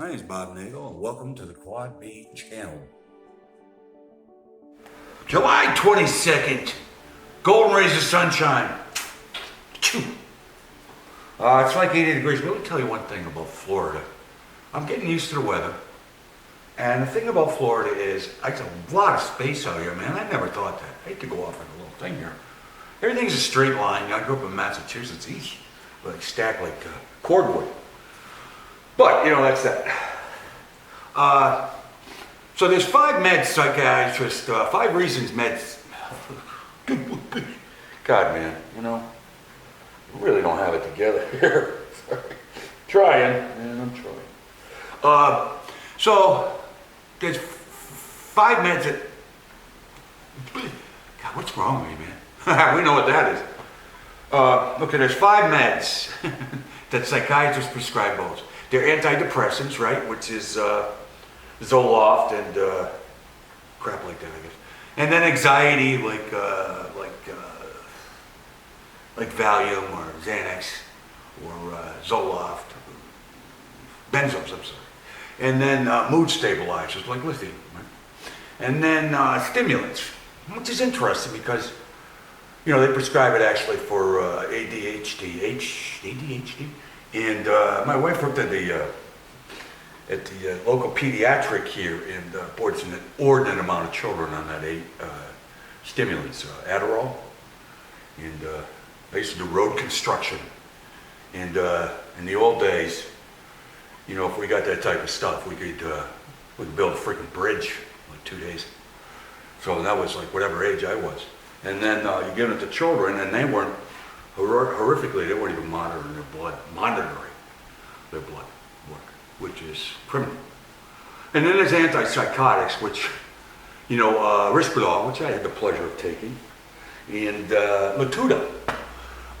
My name is Bob Nagle, and welcome to the Quad B channel. July 22nd, golden rays of sunshine. It's like 80 degrees. Let me tell you one thing about Florida. I'm getting used to the weather. And the thing about Florida is, I got a lot of space out here, man. I never thought that. I hate to go off on a little thing here. Everything's a straight line. I grew up in Massachusetts, east, like stacked like cordwood. But, you know, that's that. So there's 5 med psychiatrists, 5 reasons meds. God, man, you know, I really don't have it together here. Trying, man, I'm trying. So there's 5 meds that. God, what's wrong with me, man? We know what that is. Okay, there's 5 meds that psychiatrists prescribe both. They're antidepressants, right? Which is Zoloft and crap like that, I guess. And then anxiety, like Valium or Xanax or Zoloft, benzos, I'm sorry. And then mood stabilizers like lithium, right? And then stimulants, which is interesting because, you know, they prescribe it actually for ADHD. And my wife worked at the local pediatric here and boards an inordinate amount of children on that 8 stimulants, Adderall. And I used to do road construction. And in the old days, you know, if we got that type of stuff, we could build a freaking bridge in like 2 days. So that was like whatever age I was. And then you give it to children, and they weren't, horrifically, they weren't even monitoring their blood work, which is criminal. And then there's antipsychotics, which, you know, Risperdal, which I had the pleasure of taking, and Latuda.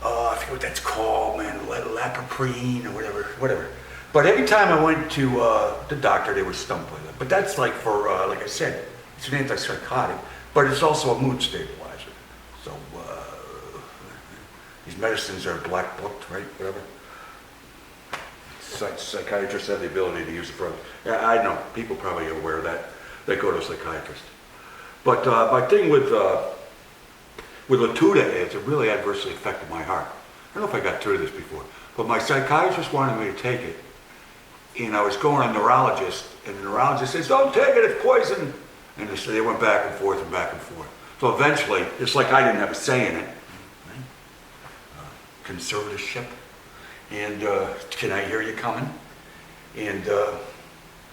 I forget what that's called, man, Lapaprine or whatever. But every time I went to the doctor, they were stumped with it. But that's like for, like I said, it's an antipsychotic, but it's also a mood stabilizer. So these medicines are black booked, right? Whatever. Psychiatrists have the ability to use it for. Yeah, I know people probably are aware of that. They go to a psychiatrist. But my thing with Latuda is it really adversely affected my heart. I don't know if I got through this before, but my psychiatrist wanted me to take it, and I was going to a neurologist, and the neurologist says, "Don't take it, it's poison." And they went back and forth and back and forth. So eventually, it's like I didn't have a say in it. Right? Conservatorship. And can I hear you coming? And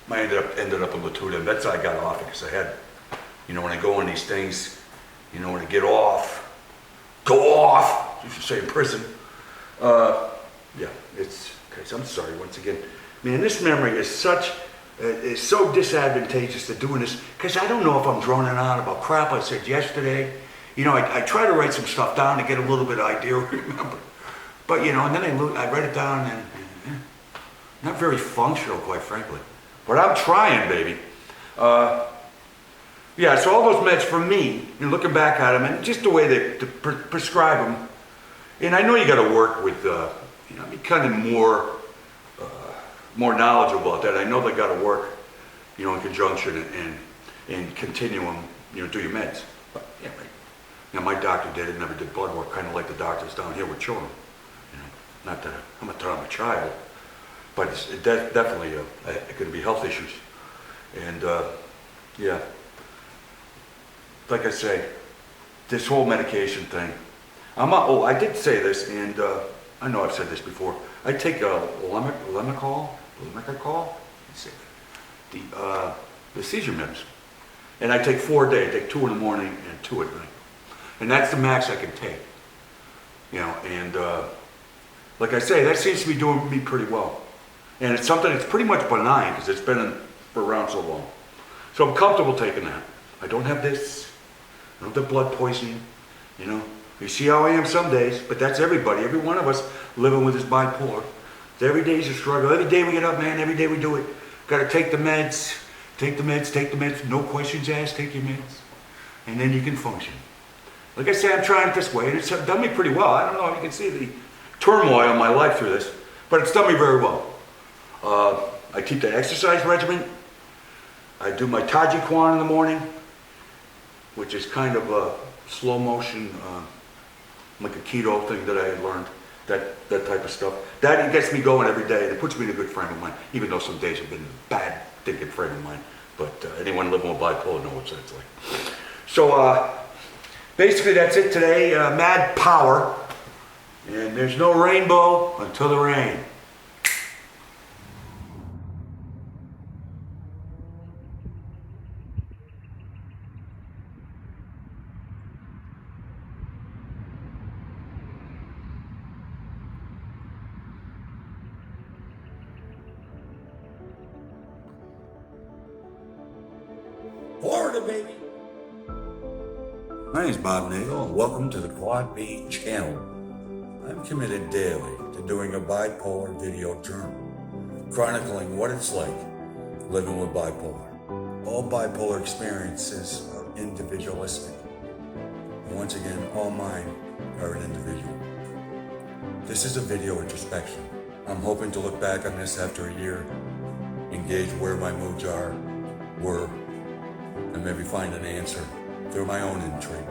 I ended up in Latuda, and that's how I got off it, because I had, you know, when I go on these things, you know, when I get off, you should say in prison. Yeah, it's, okay, so I'm sorry once again. Man, this memory is so disadvantageous to doing this, because I don't know if I'm droning on about crap I said yesterday. You know, I try to write some stuff down to get a little bit of idea, remember. But, you know, and then I write it down, and not very functional, quite frankly. But I'm trying, baby. Yeah, so all those meds for me, and looking back at them, and just the way they prescribe them, and I know you got to work with, you know, be kind of more knowledgeable about that. I know they got to work, you know, in conjunction and continuum, you know, do your meds. But, yeah, right. Now, my doctor did it, never did blood work, kind of like the doctors down here with children. You know, not that I'm a trauma child, but it's definitely it can be health issues. And, yeah, like I say, this whole medication thing, I did say this, and I know I've said this before. I take a Lemicol, the seizure meds, and I take 4 a day. I take 2 in the morning and 2 at night, and that's the max I can take. You know, and like I say, that seems to be doing me pretty well, and it's something that's pretty much benign because it's been around so long. So I'm comfortable taking that. I don't have this. I don't have blood poisoning. You know, you see how I am some days, but that's everybody. Every one of us living with this bipolar. Every day's a struggle. Every day we get up, man. Every day we do it. Got to take the meds. Take the meds. No questions asked. Take your meds, and then you can function. Like I say, I'm trying it this way, and it's done me pretty well. I don't know if you can see the turmoil in my life through this, but it's done me very well. I keep the exercise regimen. I do my Taji Kwan in the morning, which is kind of a slow motion, like a keto thing that I had learned, that type of stuff. That gets me going every day, and it puts me in a good frame of mind, even though some days have been bad thinking frame of mind. But anyone living with bipolar knows what that's like. So basically that's it today, mad power. And there's no rainbow until the rain. Florida, baby! My name's Bob Nagle, and welcome to the Quad B channel. I'm committed daily to doing a bipolar video journal, chronicling what it's like living with bipolar. All bipolar experiences are individualistic. And once again, all mine are an individual. This is a video introspection. I'm hoping to look back on this after a year, engage where my moods were, and maybe find an answer through my own intrigue.